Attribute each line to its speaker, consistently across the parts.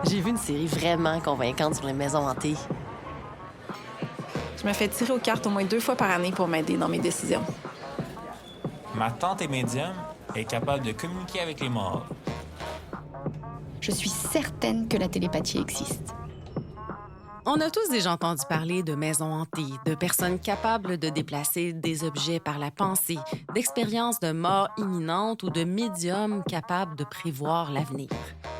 Speaker 1: J'ai vu une série vraiment convaincante sur les maisons hantées.
Speaker 2: Je me fais tirer aux cartes au moins 2 fois par année pour m'aider dans mes décisions.
Speaker 3: Ma tante est médium et est capable de communiquer avec les morts.
Speaker 4: Je suis certaine que la télépathie existe.
Speaker 1: On a tous déjà entendu parler de maisons hantées, de personnes capables de déplacer des objets par la pensée, d'expériences de mort imminente ou de médiums capables de prévoir l'avenir.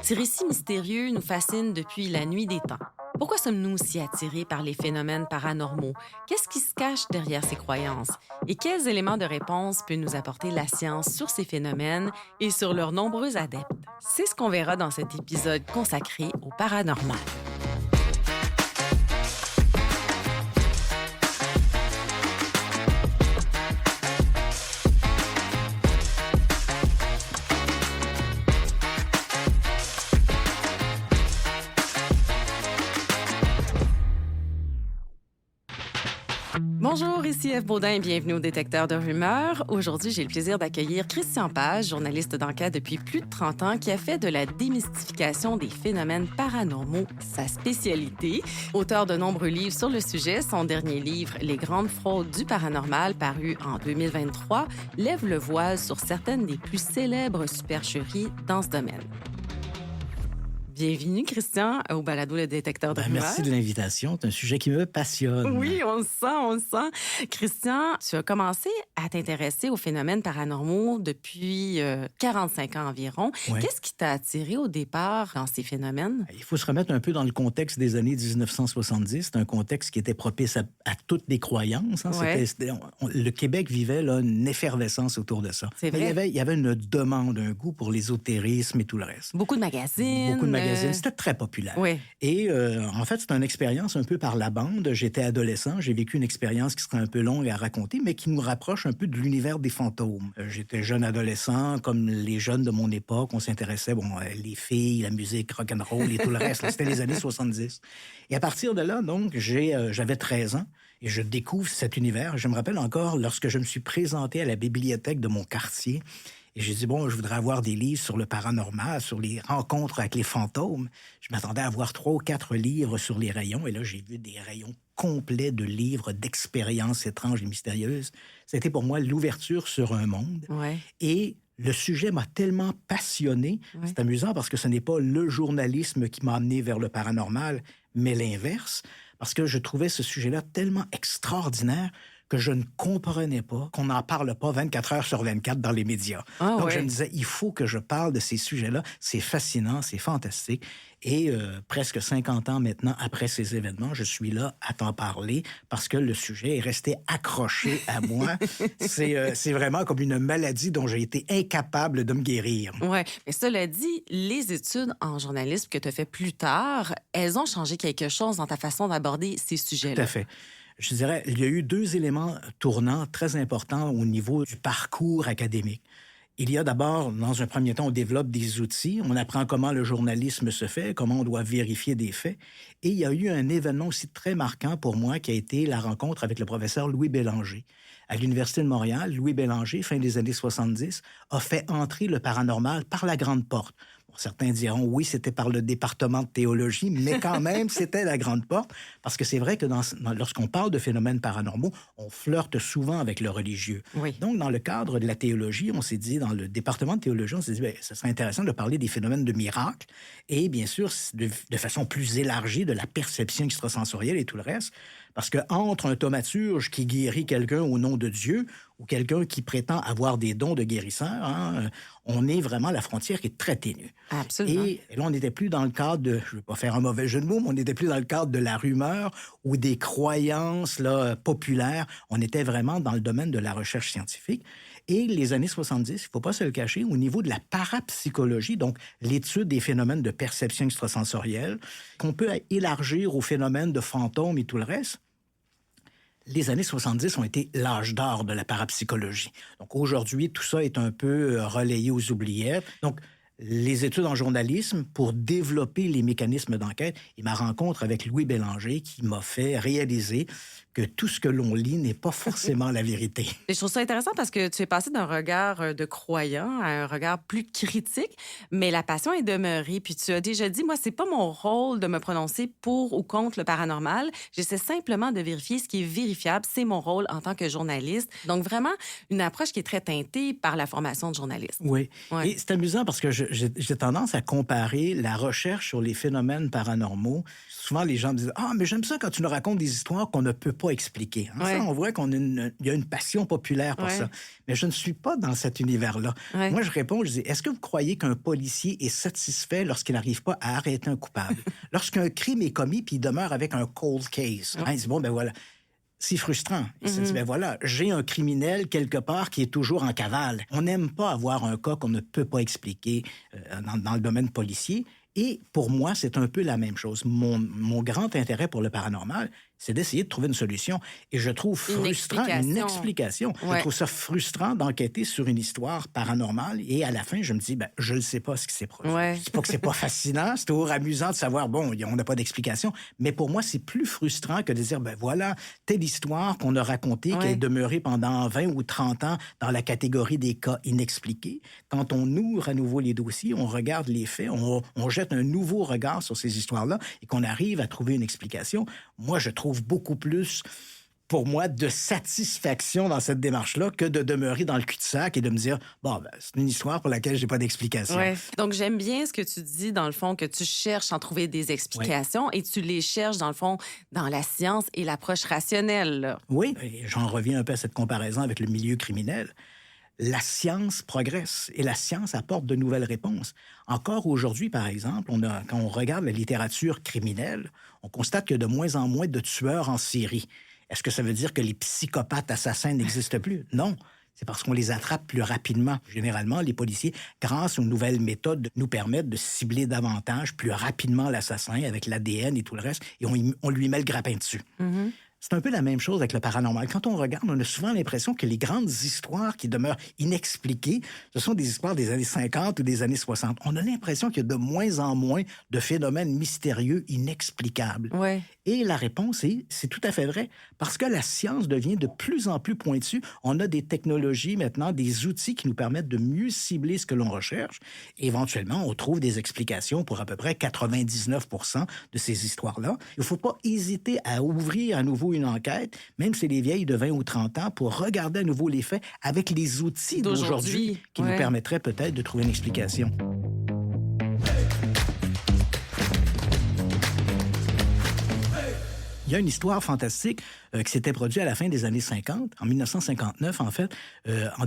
Speaker 1: Ces récits mystérieux nous fascinent depuis la nuit des temps. Pourquoi sommes-nous si attirés par les phénomènes paranormaux? Qu'est-ce qui se cache derrière ces croyances? Et quels éléments de réponse peut nous apporter la science sur ces phénomènes et sur leurs nombreux adeptes? C'est ce qu'on verra dans cet épisode consacré au paranormal. Bonjour, ici Ève Baudin et bienvenue au Détecteur de rumeurs. Aujourd'hui, j'ai le plaisir d'accueillir Christian Page, journaliste d'enquête depuis plus de 30 ans, qui a fait de la démystification des phénomènes paranormaux sa spécialité. Auteur de nombreux livres sur le sujet, son dernier livre, Les grandes fraudes du paranormal, paru en 2023, lève le voile sur certaines des plus célèbres supercheries dans ce domaine. Bienvenue, Christian, au balado Le Détecteur de rumeurs.
Speaker 5: Merci de l'invitation. C'est un sujet qui me passionne.
Speaker 1: Oui, on le sent. Christian, tu as commencé à t'intéresser aux phénomènes paranormaux depuis 45 ans environ.
Speaker 5: Ouais.
Speaker 1: Qu'est-ce qui t'a attiré au départ dans ces phénomènes?
Speaker 5: Il faut se remettre un peu dans le contexte des années 1970. C'est un contexte qui était propice à toutes les croyances. Hein.
Speaker 1: Ouais.
Speaker 5: Le Québec vivait là, une effervescence autour de ça.
Speaker 1: C'est vrai.
Speaker 5: Mais il y avait une demande, un goût pour l'ésotérisme et tout le reste.
Speaker 1: Beaucoup de magazines.
Speaker 5: C'était très populaire.
Speaker 1: Oui.
Speaker 5: Et en fait, c'est une expérience un peu par la bande. J'étais adolescent, j'ai vécu une expérience qui serait un peu longue à raconter, mais qui nous rapproche un peu de l'univers des fantômes. J'étais jeune adolescent, comme les jeunes de mon époque, on s'intéressait, les filles, la musique, rock'n'roll et tout le reste. Là, c'était les années 70. Et à partir de là, donc, j'avais 13 ans et je découvre cet univers. Je me rappelle encore lorsque je me suis présenté à la bibliothèque de mon quartier. Et j'ai dit, je voudrais avoir des livres sur le paranormal, sur les rencontres avec les fantômes. Je m'attendais à avoir 3 ou 4 livres sur les rayons. Et là, j'ai vu des rayons complets de livres d'expériences étranges et mystérieuses. C'était pour moi l'ouverture sur un monde.
Speaker 1: Ouais.
Speaker 5: Et le sujet m'a tellement passionné.
Speaker 1: Ouais.
Speaker 5: C'est amusant parce que ce n'est pas le journalisme qui m'a amené vers le paranormal, mais l'inverse. Parce que je trouvais ce sujet-là tellement extraordinaire que je ne comprenais pas qu'on n'en parle pas 24 heures sur 24 dans les médias.
Speaker 1: Ah,
Speaker 5: Donc,
Speaker 1: ouais.
Speaker 5: je me disais, il faut que je parle de ces sujets-là. C'est fascinant, c'est fantastique. Et presque 50 ans maintenant, après ces événements, je suis là à t'en parler parce que le sujet est resté accroché à moi. C'est vraiment comme une maladie dont j'ai été incapable de me guérir.
Speaker 1: Oui, mais cela dit, les études en journalisme que tu as fait plus tard, elles ont changé quelque chose dans ta façon d'aborder ces sujets-là.
Speaker 5: Tout à fait. Je dirais, il y a eu 2 éléments tournants très importants au niveau du parcours académique. Il y a d'abord, dans un premier temps, on développe des outils, on apprend comment le journalisme se fait, comment on doit vérifier des faits. Et il y a eu un événement aussi très marquant pour moi qui a été la rencontre avec le professeur Louis Bélanger. À l'Université de Montréal, Louis Bélanger, fin des années 70, a fait entrer le paranormal par la grande porte. Certains diront, oui, c'était par le département de théologie, mais quand même, c'était la grande porte, parce que c'est vrai que lorsqu'on parle de phénomènes paranormaux, on flirte souvent avec le religieux.
Speaker 1: Oui.
Speaker 5: Donc, dans le cadre de la théologie, on s'est dit, dans le département de théologie, on s'est dit, ce serait intéressant de parler des phénomènes de miracles et, bien sûr, de façon plus élargie de la perception extrasensorielle et tout le reste, parce que entre un thaumaturge qui guérit quelqu'un au nom de Dieu ou quelqu'un qui prétend avoir des dons de guérisseur, on est vraiment la frontière qui est très ténue.
Speaker 1: Absolument.
Speaker 5: Et là, on n'était plus dans le cadre de, je ne veux pas faire un mauvais jeu de mots, mais on n'était plus dans le cadre de la rumeur ou des croyances là, populaires. On était vraiment dans le domaine de la recherche scientifique. Et les années 70, il ne faut pas se le cacher, au niveau de la parapsychologie, donc l'étude des phénomènes de perception extrasensorielle, qu'on peut élargir aux phénomènes de fantômes et tout le reste, les années 70 ont été l'âge d'or de la parapsychologie. Donc aujourd'hui, tout ça est un peu relayé aux oubliettes. Donc, les études en journalisme pour développer les mécanismes d'enquête et ma rencontre avec Louis Bélanger qui m'a fait réaliser que tout ce que l'on lit n'est pas forcément la vérité.
Speaker 1: Et je trouve ça intéressant parce que tu es passé d'un regard de croyant à un regard plus critique, mais la passion est demeurée. Puis tu as déjà dit, moi, c'est pas mon rôle de me prononcer pour ou contre le paranormal. J'essaie simplement de vérifier ce qui est vérifiable. C'est mon rôle en tant que journaliste. Donc, vraiment, une approche qui est très teintée par la formation de journaliste.
Speaker 5: Oui.
Speaker 1: Ouais.
Speaker 5: Et c'est amusant parce que j'ai tendance à comparer la recherche sur les phénomènes paranormaux. Souvent, les gens me disent « Ah, mais j'aime ça quand tu nous racontes des histoires qu'on ne peut pas expliquer. Hein? »
Speaker 1: Ouais.
Speaker 5: Ça, on voit qu'il y a une passion populaire pour ça. Mais je ne suis pas dans cet univers-là.
Speaker 1: Ouais.
Speaker 5: Moi, je réponds, je dis « Est-ce que vous croyez qu'un policier est satisfait lorsqu'il n'arrive pas à arrêter un coupable? Lorsqu'un crime est commis puis il demeure avec un cold case. Hein? Il dit « Bon, ben voilà. » C'est frustrant. Il se dit, ben voilà, j'ai un criminel quelque part qui est toujours en cavale. On n'aime pas avoir un cas qu'on ne peut pas expliquer dans le domaine policier. Et pour moi, c'est un peu la même chose. Mon grand intérêt pour le paranormal, c'est d'essayer de trouver une solution. Et je trouve frustrant une explication.
Speaker 1: Ouais.
Speaker 5: Je trouve ça frustrant d'enquêter sur une histoire paranormale et à la fin, je me dis, ben, je ne sais pas ce qui s'est produit.
Speaker 1: Ouais.
Speaker 5: Je ne dis pas que c'est pas fascinant, c'est toujours amusant de savoir, bon, on n'a pas d'explication, mais pour moi, c'est plus frustrant que de dire, ben voilà, telle histoire qu'on a racontée, qui est demeurée pendant 20 ou 30 ans dans la catégorie des cas inexpliqués. Quand on ouvre à nouveau les dossiers, on regarde les faits, on jette un nouveau regard sur ces histoires-là et qu'on arrive à trouver une explication. Moi, je trouve beaucoup plus, pour moi, de satisfaction dans cette démarche-là que de demeurer dans le cul-de-sac et de me dire, bon, ben, c'est une histoire pour laquelle j'ai pas d'explication.
Speaker 1: Ouais. Donc, j'aime bien ce que tu dis, dans le fond, que tu cherches à en trouver des explications et tu les cherches, dans le fond, dans la science et l'approche rationnelle. Là.
Speaker 5: Oui, et j'en reviens un peu à cette comparaison avec le milieu criminel. La science progresse et la science apporte de nouvelles réponses. Encore aujourd'hui, par exemple, quand on regarde la littérature criminelle, on constate qu'il y a de moins en moins de tueurs en série. Est-ce que ça veut dire que les psychopathes assassins n'existent plus? Non. C'est parce qu'on les attrape plus rapidement. Généralement, les policiers, grâce aux nouvelles méthodes, nous permettent de cibler davantage, plus rapidement l'assassin avec l'ADN et tout le reste, et on lui met le grappin dessus. Mm-hmm. C'est un peu la même chose avec le paranormal. Quand on regarde, on a souvent l'impression que les grandes histoires qui demeurent inexpliquées, ce sont des histoires des années 50 ou des années 60. On a l'impression qu'il y a de moins en moins de phénomènes mystérieux inexplicables.
Speaker 1: Ouais.
Speaker 5: Et la réponse est, c'est tout à fait vrai, parce que la science devient de plus en plus pointue. On a des technologies maintenant, des outils qui nous permettent de mieux cibler ce que l'on recherche. Et éventuellement, on trouve des explications pour à peu près 99% de ces histoires-là. Il ne faut pas hésiter à ouvrir à nouveau une enquête, même si c'est les vieilles de 20 ou 30 ans, pour regarder à nouveau les faits avec les outils d'aujourd'hui qui nous permettraient peut-être de trouver une explication. Il y a une histoire fantastique qui s'était produite à la fin des années 50, en 1959 en fait,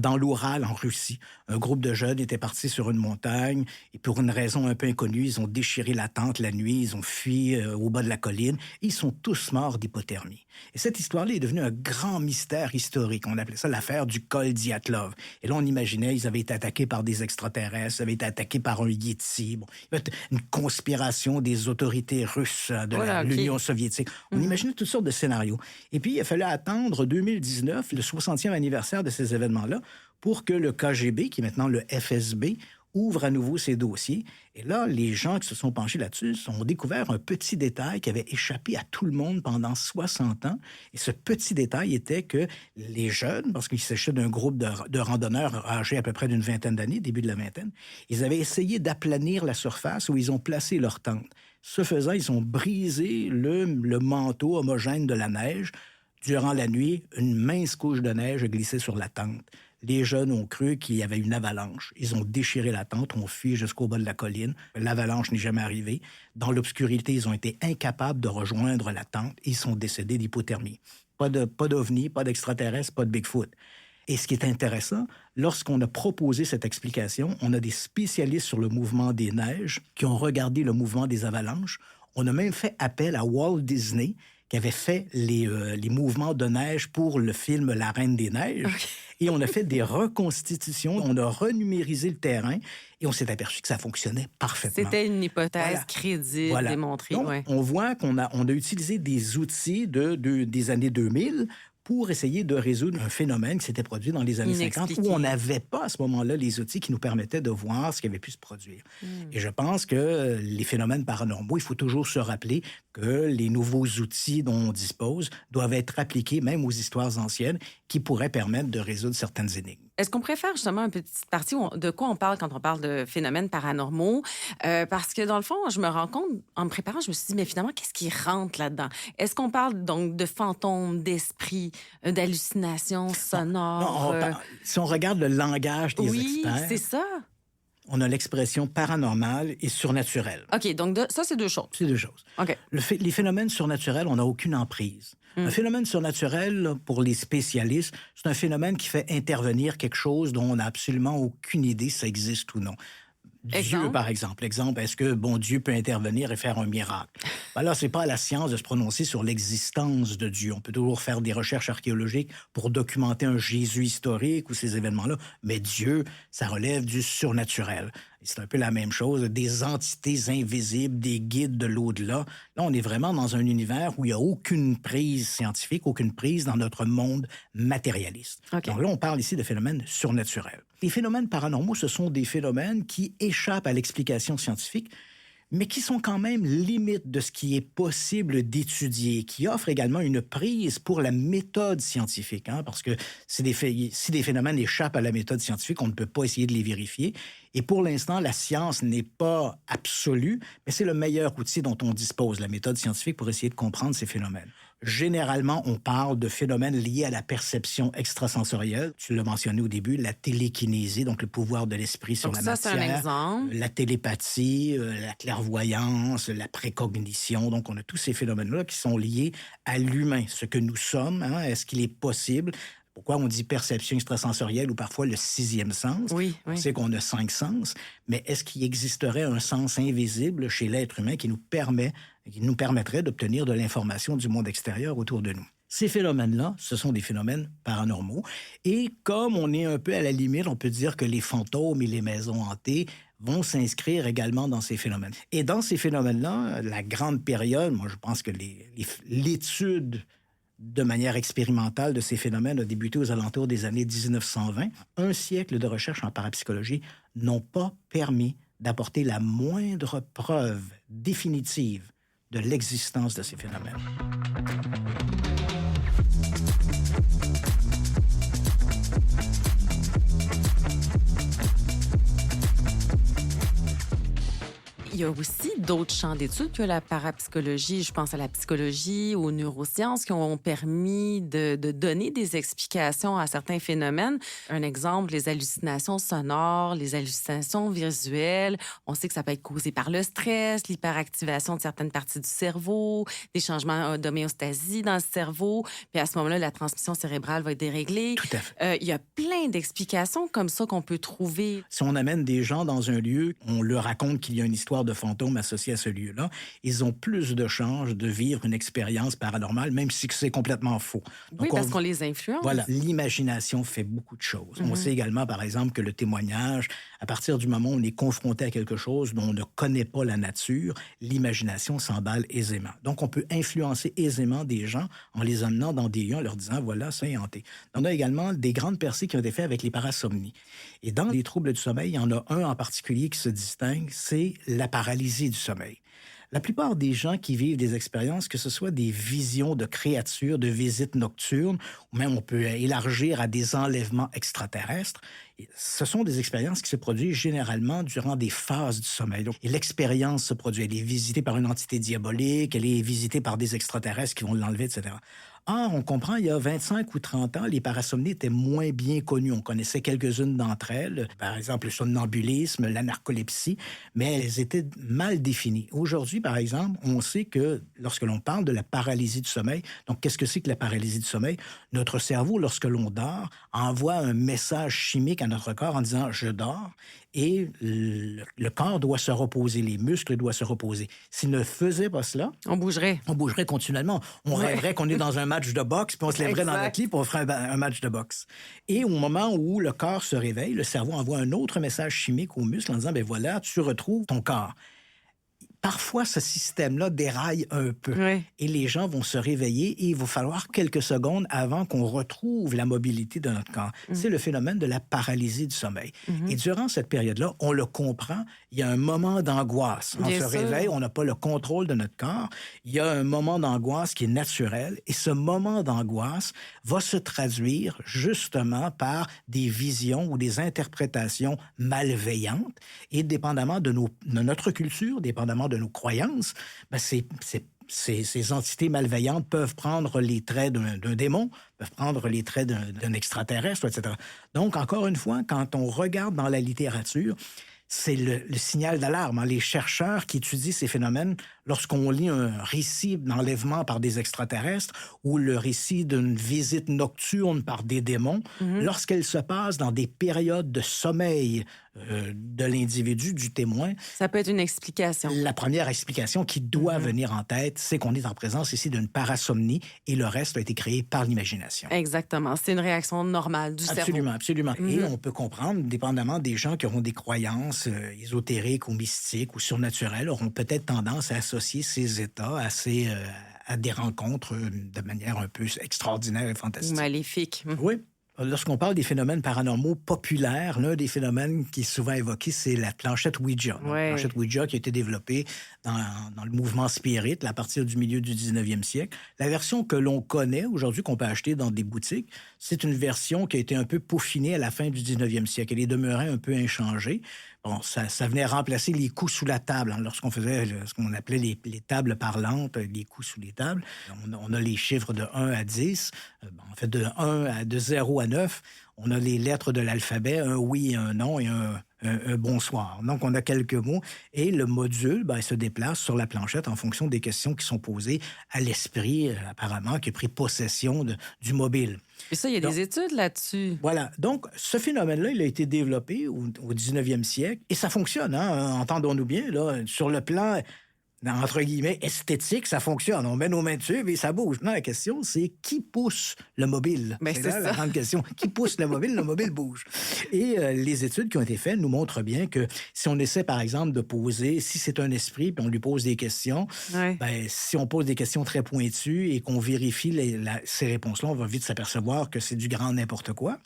Speaker 5: dans l'Oural, en Russie. Un groupe de jeunes était parti sur une montagne et pour une raison un peu inconnue, ils ont déchiré la tente la nuit, ils ont fui au bas de la colline et ils sont tous morts d'hypothermie. Et cette histoire-là est devenue un grand mystère historique. On appelait ça l'affaire du col Dyatlov. Et là, on imaginait qu'ils avaient été attaqués par des extraterrestres, ils avaient été attaqués par un Yéti. Bon, il y avait une conspiration des autorités russes de l'Union soviétique. On imaginait toutes sortes de scénarios. Et puis, il a fallu attendre 2019, le 60e anniversaire de ces événements-là, pour que le KGB, qui est maintenant le FSB, ouvre à nouveau ses dossiers. Et là, les gens qui se sont penchés là-dessus ont découvert un petit détail qui avait échappé à tout le monde pendant 60 ans. Et ce petit détail était que les jeunes, parce qu'il s'agissait d'un groupe de randonneurs âgés à peu près d'une vingtaine d'années, début de la vingtaine, ils avaient essayé d'aplanir la surface où ils ont placé leur tente. Ce faisant, ils ont brisé le manteau homogène de la neige. Durant la nuit, une mince couche de neige a glissé sur la tente. Les jeunes ont cru qu'il y avait une avalanche. Ils ont déchiré la tente, ont fui jusqu'au bas de la colline. L'avalanche n'est jamais arrivée. Dans l'obscurité, ils ont été incapables de rejoindre la tente et ils sont décédés d'hypothermie. Pas d'ovni, pas d'extraterrestres, pas de Bigfoot. Et ce qui est intéressant, lorsqu'on a proposé cette explication, on a des spécialistes sur le mouvement des neiges qui ont regardé le mouvement des avalanches. On a même fait appel à Walt Disney, qui avait fait les mouvements de neige pour le film La Reine des Neiges. Okay. Et on a fait des reconstitutions, on a renumérisé le terrain et on s'est aperçu que ça fonctionnait parfaitement.
Speaker 1: C'était une hypothèse crédible, démontrée.
Speaker 5: Donc, on voit qu'on a utilisé des outils des années 2000 pour essayer de résoudre un phénomène qui s'était produit dans les années 50 où on n'avait pas à ce moment-là les outils qui nous permettaient de voir ce qui avait pu se produire. Et je pense que les phénomènes paranormaux, il faut toujours se rappeler que les nouveaux outils dont on dispose doivent être appliqués même aux histoires anciennes qui pourraient permettre de résoudre certaines énigmes.
Speaker 1: Est-ce qu'on préfère justement une petite partie de quoi on parle quand on parle de phénomènes paranormaux? Parce que dans le fond, je me rends compte, en me préparant, je me suis dit, mais finalement, qu'est-ce qui rentre là-dedans? Est-ce qu'on parle donc de fantômes, d'esprits, d'hallucinations sonores?
Speaker 5: Non, si on regarde le langage des experts...
Speaker 1: Oui, c'est ça.
Speaker 5: On a l'expression paranormale et surnaturelle.
Speaker 1: OK, donc ça, c'est deux choses.
Speaker 5: C'est deux choses.
Speaker 1: OK.
Speaker 5: Les phénomènes surnaturels, on n'a aucune emprise. Un phénomène surnaturel, là, pour les spécialistes, c'est un phénomène qui fait intervenir quelque chose dont on n'a absolument aucune idée si ça existe ou non. Dieu, par exemple. Exemple, est-ce que bon Dieu peut intervenir et faire un miracle? Ben là, c'est pas à la science de se prononcer sur l'existence de Dieu. On peut toujours faire des recherches archéologiques pour documenter un Jésus historique ou ces événements-là, mais Dieu, ça relève du surnaturel. Et c'est un peu la même chose, des entités invisibles, des guides de l'au-delà. Là, on est vraiment dans un univers où il n'y a aucune prise scientifique, aucune prise dans notre monde matérialiste.
Speaker 1: Okay.
Speaker 5: Donc là, on parle ici de phénomènes surnaturels. Les phénomènes paranormaux, ce sont des phénomènes qui échappent à l'explication scientifique, mais qui sont quand même limites de ce qui est possible d'étudier, qui offrent également une prise pour la méthode scientifique, hein, parce que si des phénomènes échappent à la méthode scientifique, on ne peut pas essayer de les vérifier. Et pour l'instant, la science n'est pas absolue, mais c'est le meilleur outil dont on dispose, la méthode scientifique, pour essayer de comprendre ces phénomènes. Généralement, on parle de phénomènes liés à la perception extrasensorielle. Tu l'as mentionné au début, la télékinésie, donc le pouvoir de l'esprit sur
Speaker 1: donc
Speaker 5: la
Speaker 1: ça,
Speaker 5: matière.
Speaker 1: C'est un exemple.
Speaker 5: La télépathie, la clairvoyance, la précognition. Donc, on a tous ces phénomènes-là qui sont liés à l'humain, ce que nous sommes. Hein, est-ce qu'il est possible... Pourquoi on dit perception extrasensorielle ou parfois le sixième sens?
Speaker 1: Oui.
Speaker 5: On sait qu'on a 5 sens, mais est-ce qu'il existerait un sens invisible chez l'être humain qui nous permettrait d'obtenir de l'information du monde extérieur autour de nous? Ces phénomènes-là, ce sont des phénomènes paranormaux. Et comme on est un peu à la limite, on peut dire que les fantômes et les maisons hantées vont s'inscrire également dans ces phénomènes. Et dans ces phénomènes-là, la grande période, moi je pense que l'étude de manière expérimentale de ces phénomènes a débuté aux alentours des années 1920. Un siècle de recherche en parapsychologie n'ont pas permis d'apporter la moindre preuve définitive de l'existence de ces phénomènes.
Speaker 1: Il y a aussi d'autres champs d'études que la parapsychologie. Je pense à la psychologie, aux neurosciences qui ont permis de donner des explications à certains phénomènes. Un exemple, les hallucinations sonores, les hallucinations visuelles. On sait que ça peut être causé par le stress, l'hyperactivation de certaines parties du cerveau, des changements d'homéostasie dans le cerveau. Puis à ce moment-là, la transmission cérébrale va être déréglée.
Speaker 5: Tout à fait.
Speaker 1: Il y a plein d'explications comme ça qu'on peut trouver.
Speaker 5: Si on amène des gens dans un lieu, on leur raconte qu'il y a une histoire de fantômes associés à ce lieu-là, ils ont plus de chances de vivre une expérience paranormale, même si c'est complètement faux. Donc,
Speaker 1: oui, parce qu'on les influence.
Speaker 5: Voilà, l'imagination fait beaucoup de choses. On sait également, par exemple, que le témoignage, à partir du moment où on est confronté à quelque chose dont on ne connaît pas la nature, l'imagination s'emballe aisément. Donc, on peut influencer aisément des gens en les emmenant dans des lieux, en leur disant, voilà, c'est hanté. On a également des grandes percées qui ont été faites avec les parasomnies. Et dans les troubles du sommeil, il y en a un en particulier qui se distingue, c'est la paralysie du sommeil. La plupart des gens qui vivent des expériences, que ce soit des visions de créatures, de visites nocturnes, ou même on peut élargir à des enlèvements extraterrestres, ce sont des expériences qui se produisent généralement durant des phases du sommeil. Donc, et l'expérience se produit. Elle est visitée par une entité diabolique, elle est visitée par des extraterrestres qui vont l'enlever, etc. Or, on comprend, il y a 25 ou 30 ans, les parasomnies étaient moins bien connues. On connaissait quelques-unes d'entre elles, par exemple le somnambulisme, la narcolepsie, mais elles étaient mal définies. Aujourd'hui, par exemple, on sait que lorsque l'on parle de la paralysie du sommeil, donc qu'est-ce que c'est que la paralysie du sommeil? Notre cerveau, lorsque l'on dort, envoie un message chimique à notre corps en disant « je dors », et le corps doit se reposer, les muscles doivent se reposer. S'il ne faisait pas cela...
Speaker 1: On bougerait.
Speaker 5: On bougerait continuellement. On rêverait qu'on est dans un match de boxe, puis on se lèverait dans notre lit, puis on ferait un match de boxe. Et au moment où le corps se réveille, le cerveau envoie un autre message chimique aux muscles en disant, ben voilà, tu retrouves ton corps. parfois, ce système-là déraille un peu.
Speaker 1: Oui.
Speaker 5: Et les gens vont se réveiller et il va falloir quelques secondes avant qu'on retrouve la mobilité de notre corps. C'est le phénomène de la paralysie du sommeil. Et durant cette période-là, on le comprend, il y a un moment d'angoisse. On
Speaker 1: Bien
Speaker 5: se
Speaker 1: sûr.
Speaker 5: réveille, on n'a pas le contrôle de notre corps. Il y a un moment d'angoisse qui est naturel et ce moment d'angoisse va se traduire justement par des visions ou des interprétations malveillantes et dépendamment de notre culture, dépendamment de nos croyances, ben ces entités malveillantes peuvent prendre les traits d'un démon, peuvent prendre les traits d'un extraterrestre, etc. Donc, encore une fois, quand on regarde dans la littérature, c'est le signal d'alarme. Les chercheurs qui étudient ces phénomènes, lorsqu'on lit un récit d'enlèvement par des extraterrestres ou le récit d'une visite nocturne par des démons, lorsqu'elle se passe dans des périodes de sommeil de l'individu, du témoin,
Speaker 1: Ça peut être une explication.
Speaker 5: la première explication qui doit venir en tête, c'est qu'on est en présence ici d'une parasomnie et le reste a été créé par l'imagination.
Speaker 1: Exactement. C'est une réaction normale du cerveau.
Speaker 5: Absolument, absolument. Et on peut comprendre, dépendamment des gens qui auront des croyances ésotériques ou mystiques ou surnaturelles, auront peut-être tendance à associer ces états à des rencontres de manière un peu extraordinaire et
Speaker 1: Ou
Speaker 5: fantastique.
Speaker 1: maléfique.
Speaker 5: Oui. Lorsqu'on parle des phénomènes paranormaux populaires, l'un des phénomènes qui est souvent évoqué, c'est la planchette Ouija. Donc,
Speaker 1: Ouais.
Speaker 5: La planchette Ouija qui a été développée dans le mouvement spirit à partir du milieu du 19e siècle. La version que l'on connaît aujourd'hui, qu'on peut acheter dans des boutiques, c'est une version qui a été un peu peaufinée à la fin du 19e siècle. Elle est demeurée un peu inchangée. Bon, ça venait remplacer les coups sous la table. Lorsqu'on faisait ce qu'on appelait les tables parlantes, les coups sous les tables, on a les chiffres de 1 à 10. En fait, de 0 à 9, on a les lettres de l'alphabet, un oui et un non et un bonsoir. Donc, on a quelques mots et le module se déplace sur la planchette en fonction des questions qui sont posées à l'esprit, apparemment, qui a pris possession du mobile.
Speaker 1: Et ça, il y a
Speaker 5: Donc,
Speaker 1: des études là-dessus.
Speaker 5: Voilà. Donc, ce phénomène-là, il a été développé au 19e siècle et ça fonctionne, entendons-nous bien, là, sur le plan, entre guillemets, esthétique, ça fonctionne. On met nos mains dessus et ça bouge. Non, la question, c'est qui pousse le mobile?
Speaker 1: Ben, c'est
Speaker 5: là la
Speaker 1: ça.
Speaker 5: grande question. Qui pousse le mobile bouge. Et les études qui ont été faites nous montrent bien que si on essaie, par exemple, de poser, si c'est un esprit, puis on lui pose des questions,
Speaker 1: Ouais.
Speaker 5: si on pose des questions très pointues et qu'on vérifie ces réponses-là, on va vite s'apercevoir que c'est du grand n'importe quoi.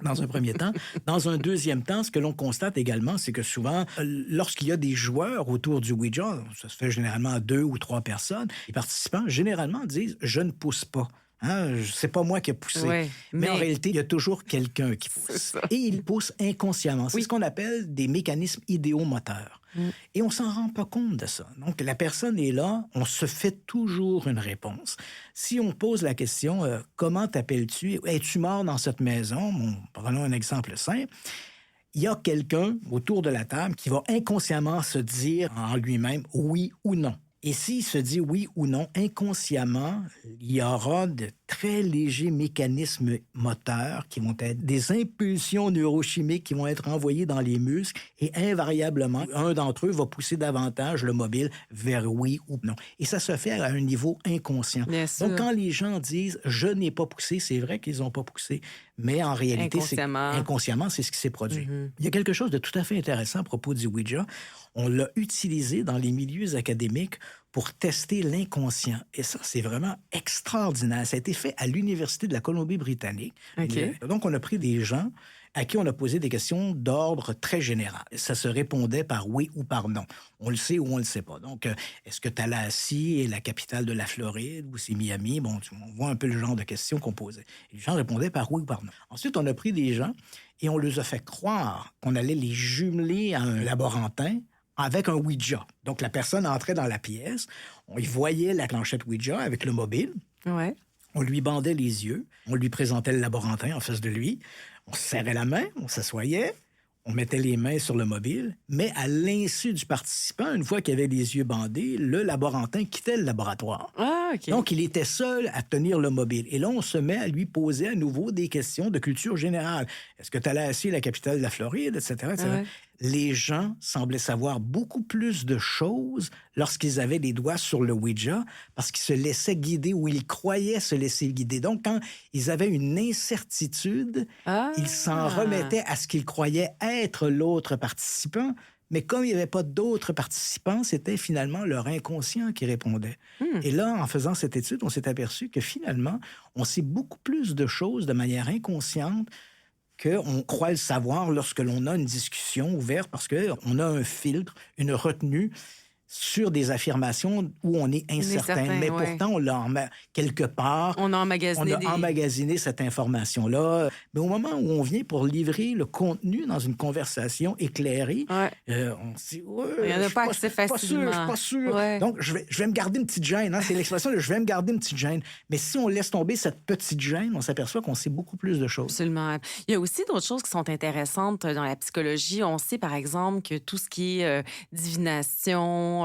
Speaker 5: Dans un premier temps. Dans un deuxième temps, ce que l'on constate également, c'est que souvent, lorsqu'il y a des joueurs autour du Ouija, ça se fait généralement à 2 ou 3 personnes, les participants, généralement, disent « je ne pousse pas ». C'est pas moi qui ai poussé.
Speaker 1: Ouais,
Speaker 5: mais en
Speaker 1: mais-
Speaker 5: réalité, il y a toujours quelqu'un qui pousse.
Speaker 1: C'est ça.
Speaker 5: Et il pousse inconsciemment. C'est
Speaker 1: Oui.
Speaker 5: ce qu'on appelle des mécanismes idéomoteurs. Et on s'en rend pas compte de ça. Donc, la personne est là, on se fait toujours une réponse. Si on pose la question « Comment t'appelles-tu? Es-tu mort dans cette maison? » Bon, prenons un exemple simple. Il y a quelqu'un autour de la table qui va inconsciemment se dire en lui-même « oui » ou « non ». Et s'il se dit oui ou non, inconsciemment, il y aura de très légers mécanismes moteurs qui vont être des impulsions neurochimiques qui vont être envoyées dans les muscles et invariablement, un d'entre eux va pousser davantage le mobile vers oui ou non. Et ça se fait à un niveau inconscient.
Speaker 1: Bien sûr.
Speaker 5: Donc, quand les gens disent « je n'ai pas poussé », c'est vrai qu'ils n'ont pas poussé, mais en réalité, inconsciemment, c'est ce qui s'est produit. Il y a quelque chose de tout à fait intéressant à propos du Ouija. On l'a utilisé dans les milieux académiques pour tester l'inconscient. Et ça, c'est vraiment extraordinaire. Ça a été fait à l'Université de la Colombie-Britannique.
Speaker 1: OK.
Speaker 5: Donc, on a pris des gens à qui on a posé des questions d'ordre très général. Ça se répondait par oui ou par non. On le sait ou on le sait pas. Donc, est-ce que Tallahassee est la capitale de la Floride ou c'est Miami? Bon, on voit un peu le genre de questions qu'on posait. Et les gens répondaient par oui ou par non. Ensuite, on a pris des gens et on leur a fait croire qu'on allait les jumeler à un laborantin avec un Ouija. Donc, la personne entrait dans la pièce, on y voyait la planchette Ouija avec le mobile,
Speaker 1: Ouais.
Speaker 5: on lui bandait les yeux, on lui présentait le laborantin en face de lui, on se serrait la main, on s'assoyait, on mettait les mains sur le mobile, mais à l'insu du participant, une fois qu'il avait les yeux bandés, le laborantin quittait le laboratoire.
Speaker 1: Ah, OK.
Speaker 5: Donc, il était seul à tenir le mobile. Et là, on se met à lui poser à nouveau des questions de culture générale. Est-ce que Tallahassee est la capitale de la Floride, etc., etc.
Speaker 1: Ouais.
Speaker 5: Les gens semblaient savoir beaucoup plus de choses lorsqu'ils avaient les doigts sur le Ouija parce qu'ils se laissaient guider ou ils croyaient se laisser guider. Donc, quand ils avaient une incertitude,
Speaker 1: Ah.
Speaker 5: ils s'en remettaient à ce qu'ils croyaient être l'autre participant Mais comme il n'y avait pas d'autres participants, c'était finalement leur inconscient qui répondait. Et là, en faisant cette étude, on s'est aperçu que finalement, on sait beaucoup plus de choses de manière inconsciente qu'on croit le savoir lorsque l'on a une discussion ouverte parce qu'on a un filtre, une retenue sur des affirmations où on est incertain. Mais pourtant, on l'a quelque part.
Speaker 1: On a emmagasiné
Speaker 5: cette information-là. Mais au moment où on vient pour livrer le contenu dans une conversation éclairée, on se dit,
Speaker 1: il n'y en a pas accès facilement.
Speaker 5: Je suis pas sûr.
Speaker 1: Ouais.
Speaker 5: Donc, je vais me garder une petite gêne. Hein? C'est l'expression de « je vais me garder une petite gêne ». Mais si on laisse tomber cette petite gêne, on s'aperçoit qu'on sait beaucoup plus de choses.
Speaker 1: Absolument. Il y a aussi d'autres choses qui sont intéressantes dans la psychologie. On sait, par exemple, que tout ce qui est divination,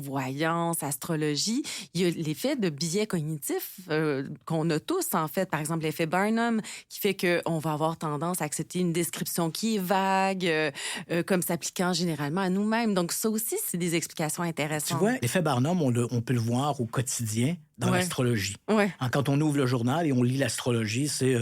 Speaker 1: voyance, astrologie, il y a l'effet de biais cognitifs qu'on a tous, en fait. Par exemple, l'effet Barnum, qui fait qu'on va avoir tendance à accepter une description qui est vague, comme s'appliquant généralement à nous-mêmes. Donc, ça aussi, c'est des explications intéressantes.
Speaker 5: Tu vois, l'effet Barnum, on peut le voir au quotidien dans l'astrologie.
Speaker 1: Ouais.
Speaker 5: Quand on ouvre le journal et on lit l'astrologie, c'est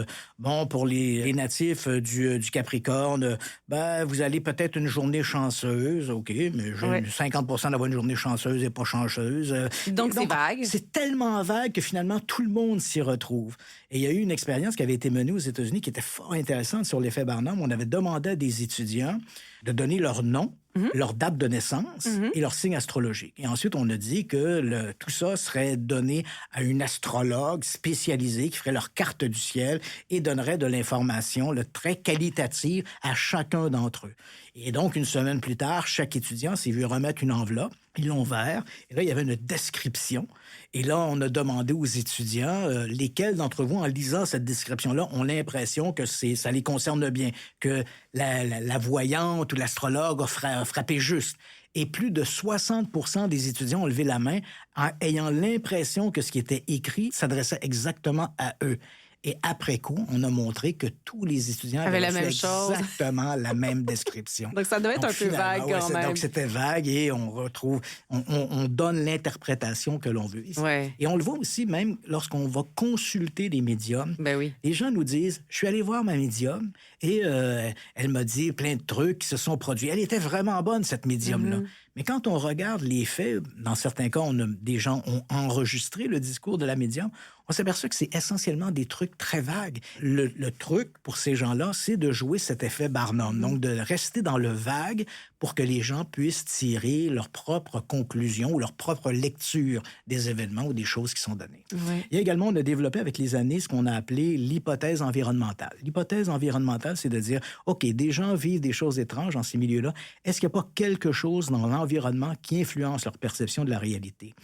Speaker 5: pour les natifs du Capricorne, vous allez peut-être une journée chanceuse, OK, mais 50% d'avoir une journée chanceuse et pas chanceuse.
Speaker 1: Donc, c'est vague.
Speaker 5: C'est tellement vague que finalement, tout le monde s'y retrouve. Et il y a eu une expérience qui avait été menée aux États-Unis qui était fort intéressante sur l'effet Barnum. On avait demandé à des étudiants de donner leur nom, leur date de naissance et leur signe astrologique. Et ensuite, on a dit que tout ça serait donné à une astrologue spécialisée qui ferait leur carte du ciel et donnerait de l'information très qualitative à chacun d'entre eux. Et donc, une semaine plus tard, chaque étudiant s'est vu remettre une enveloppe. Ils l'ont ouvert. Et là, il y avait une description. Et là, on a demandé aux étudiants lesquels d'entre vous, en lisant cette description-là, ont l'impression que ça les concerne bien, que la voyante ou l'astrologue a frappé juste. Et plus de 60% des étudiants ont levé la main en ayant l'impression que ce qui était écrit s'adressait exactement à eux. Et après coup, on a montré que tous les étudiants avaient
Speaker 1: la même chose.
Speaker 5: Exactement la même description.
Speaker 1: Donc, ça doit être un peu vague quand même.
Speaker 5: Donc, c'était vague et on donne l'interprétation que l'on veut.
Speaker 1: Ouais.
Speaker 5: Et on le voit aussi même lorsqu'on va consulter des médiums.
Speaker 1: Ben oui.
Speaker 5: Les gens nous disent, je suis allé voir ma médium et elle m'a dit plein de trucs qui se sont produits. Elle était vraiment bonne, cette médium-là. Mais quand on regarde les faits, dans certains cas, des gens ont enregistré le discours de la médium, on s'aperçoit que c'est essentiellement des trucs très vagues. Le truc, pour ces gens-là, c'est de jouer cet effet Barnum, donc de rester dans le vague pour que les gens puissent tirer leur propre conclusion ou leur propre lecture des événements ou des choses qui sont données.
Speaker 1: Ouais.
Speaker 5: Et également, on a développé avec les années ce qu'on a appelé l'hypothèse environnementale. L'hypothèse environnementale, c'est de dire, OK, des gens vivent des choses étranges dans ces milieux-là. Est-ce qu'il n'y a pas quelque chose dans l'environnement qui influence leur perception de la réalité?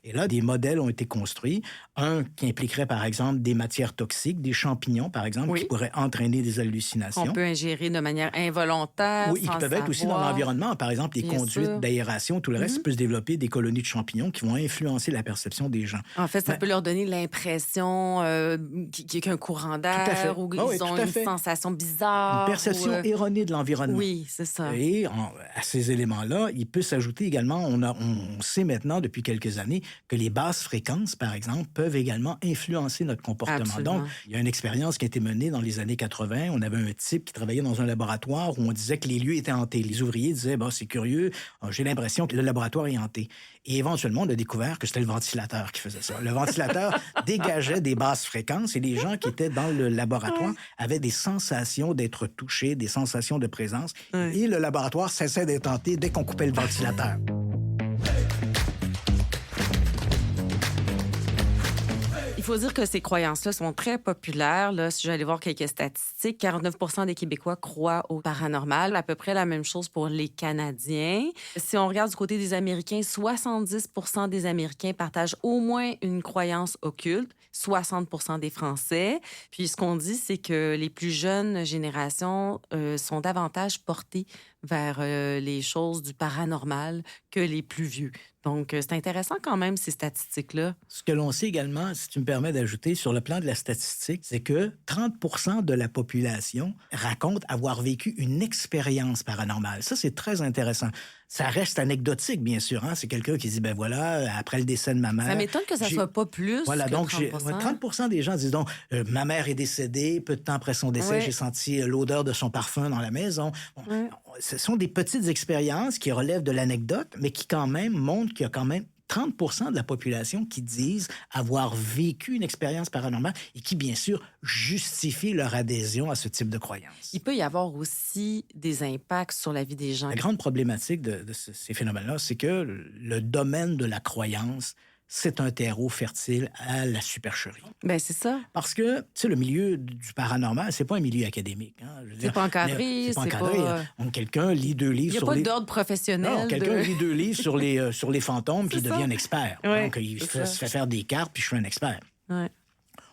Speaker 5: Et là, des modèles ont été construits. Un qui impliquerait, par exemple, des matières toxiques, des champignons, par exemple, qui pourraient entraîner des hallucinations.
Speaker 1: On peut ingérer de manière involontaire,
Speaker 5: oui, ils peuvent être aussi dans l'environnement. Par exemple, les conduites d'aération, tout le reste peut se développer des colonies de champignons qui vont influencer la perception des gens.
Speaker 1: En fait, ça peut leur donner l'impression qu'il y a un courant d'air ou qu'ils ont une sensation bizarre.
Speaker 5: Une perception erronée de l'environnement.
Speaker 1: Oui, c'est ça.
Speaker 5: Et à ces éléments-là, il peut s'ajouter également, on sait maintenant depuis quelques années que les basses fréquences, par exemple, peuvent également influencer notre comportement.
Speaker 1: Absolument.
Speaker 5: Donc, il y a une expérience qui a été menée dans les années 80. On avait un type qui travaillait dans un laboratoire où on disait que les lieux étaient hantés. Les ouvriers disaient, c'est curieux, j'ai l'impression que le laboratoire est hanté. Et éventuellement, on a découvert que c'était le ventilateur qui faisait ça. Le ventilateur dégageait des basses fréquences et les gens qui étaient dans le laboratoire avaient des sensations d'être touchés, des sensations de présence. Et le laboratoire cessait d'être hanté dès qu'on coupait le ventilateur.
Speaker 1: Il faut dire que ces croyances-là sont très populaires. Là, si j'allais voir quelques statistiques, 49% des Québécois croient au paranormal. À peu près la même chose pour les Canadiens. Si on regarde du côté des Américains, 70% des Américains partagent au moins une croyance occulte, 60% des Français. Puis ce qu'on dit, c'est que les plus jeunes générations sont davantage portées vers les choses du paranormal que les plus vieux. Donc, c'est intéressant quand même, ces statistiques-là.
Speaker 5: Ce que l'on sait également, si tu me permets d'ajouter, sur le plan de la statistique, c'est que 30% de la population raconte avoir vécu une expérience paranormale. Ça, c'est très intéressant. Ça reste anecdotique, bien sûr. Hein? C'est quelqu'un qui dit, ben voilà, après le décès de ma mère...
Speaker 1: Ça m'étonne que ça soit pas plus
Speaker 5: voilà,
Speaker 1: que
Speaker 5: donc
Speaker 1: 30%.
Speaker 5: 30% des gens disent donc, ma mère est décédée, peu de temps après son décès, j'ai senti l'odeur de son parfum dans la maison. Bon, ce sont des petites expériences qui relèvent de l'anecdote, mais qui quand même montrent qu'il y a quand même 30% de la population qui disent avoir vécu une expérience paranormale et qui, bien sûr, justifient leur adhésion à ce type de croyance.
Speaker 1: Il peut y avoir aussi des impacts sur la vie des gens.
Speaker 5: La grande problématique de ces phénomènes-là, c'est que le domaine de la croyance, c'est un terreau fertile à la supercherie.
Speaker 1: Ben c'est ça.
Speaker 5: Parce que, tu sais, le milieu du paranormal, c'est pas un milieu académique. Hein.
Speaker 1: C'est pas encadré,
Speaker 5: c'est pas encadré. Donc, quelqu'un lit 2 livres sur les...
Speaker 1: Il n'y a pas d'ordre professionnel.
Speaker 5: Non, quelqu'un lit 2 livres sur les fantômes, puis il devient un expert.
Speaker 1: Ouais,
Speaker 5: donc, il se fait faire des cartes, puis je suis un expert.
Speaker 1: Ouais.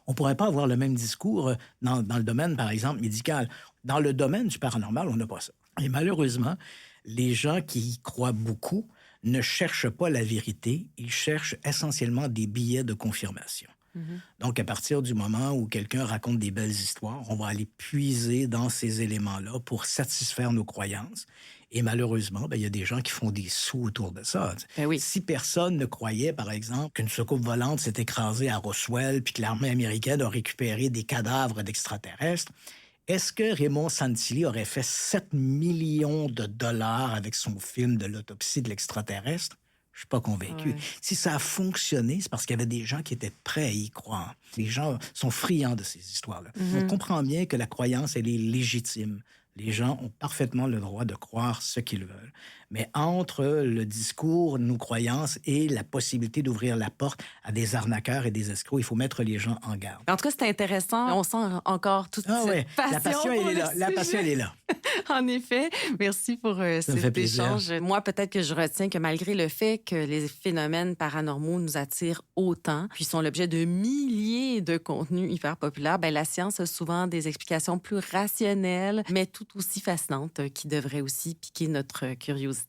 Speaker 5: On pourrait pas avoir le même discours dans le domaine, par exemple, médical. Dans le domaine du paranormal, on n'a pas ça. Et malheureusement, les gens qui y croient beaucoup ne cherchent pas la vérité, ils cherchent essentiellement des billets de confirmation. Donc, à partir du moment où quelqu'un raconte des belles histoires, on va aller puiser dans ces éléments-là pour satisfaire nos croyances. Et malheureusement, il y a des gens qui font des sous autour de ça.
Speaker 1: Ben oui.
Speaker 5: Si personne ne croyait, par exemple, qu'une soucoupe volante s'est écrasée à Roswell puis que l'armée américaine a récupéré des cadavres d'extraterrestres, est-ce que Raymond Santilli aurait fait 7 millions de dollars avec son film de l'autopsie de l'extraterrestre? Je suis pas convaincu.
Speaker 1: Ouais.
Speaker 5: Si ça a fonctionné, c'est parce qu'il y avait des gens qui étaient prêts à y croire. Les gens sont friands de ces histoires-là. On comprend bien que la croyance, elle est légitime. Les gens ont parfaitement le droit de croire ce qu'ils veulent. Mais entre le discours, nos croyances et la possibilité d'ouvrir la porte à des arnaqueurs et des escrocs, il faut mettre les gens en garde.
Speaker 1: En tout cas, c'est intéressant. On sent encore toute cette passion.
Speaker 5: La passion, elle est là. La passion, elle est là.
Speaker 1: En effet. Merci pour cet échange. Moi, peut-être que je retiens que malgré le fait que les phénomènes paranormaux nous attirent autant, puis sont l'objet de milliers de contenus hyper populaires, la science a souvent des explications plus rationnelles, mais tout aussi fascinantes, qui devraient aussi piquer notre curiosité.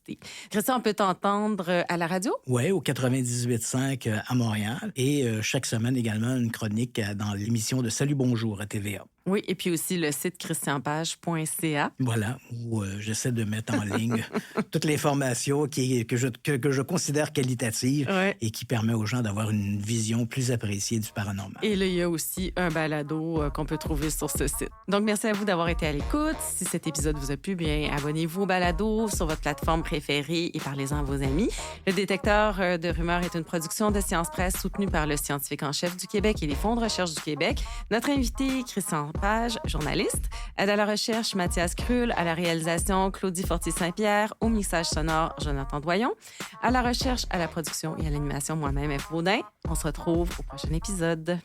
Speaker 1: Christian, on peut t'entendre à la radio?
Speaker 5: Oui, au 98.5 à Montréal. Et chaque semaine également, une chronique dans l'émission de Salut Bonjour à TVA.
Speaker 1: Oui, et puis aussi le site christianpage.ca.
Speaker 5: Voilà, où j'essaie de mettre en ligne toute l'information que je considère qualitative et qui permet aux gens d'avoir une vision plus appréciée du paranormal.
Speaker 1: Et là, il y a aussi un balado qu'on peut trouver sur ce site. Donc, merci à vous d'avoir été à l'écoute. Si cet épisode vous a plu, bien, abonnez-vous au balado sur votre plateforme préférée et parlez-en à vos amis. Le détecteur de rumeurs est une production de Science Presse soutenue par le scientifique en chef du Québec et les fonds de recherche du Québec. Notre invité, Christian Page, journaliste. Aide à la recherche, Mathias Krull. À la réalisation, Claudie Fortier-Saint-Pierre. Au mixage sonore, Jonathan Doyon. À la recherche, à la production et à l'animation, moi-même, F. Baudin. On se retrouve au prochain épisode.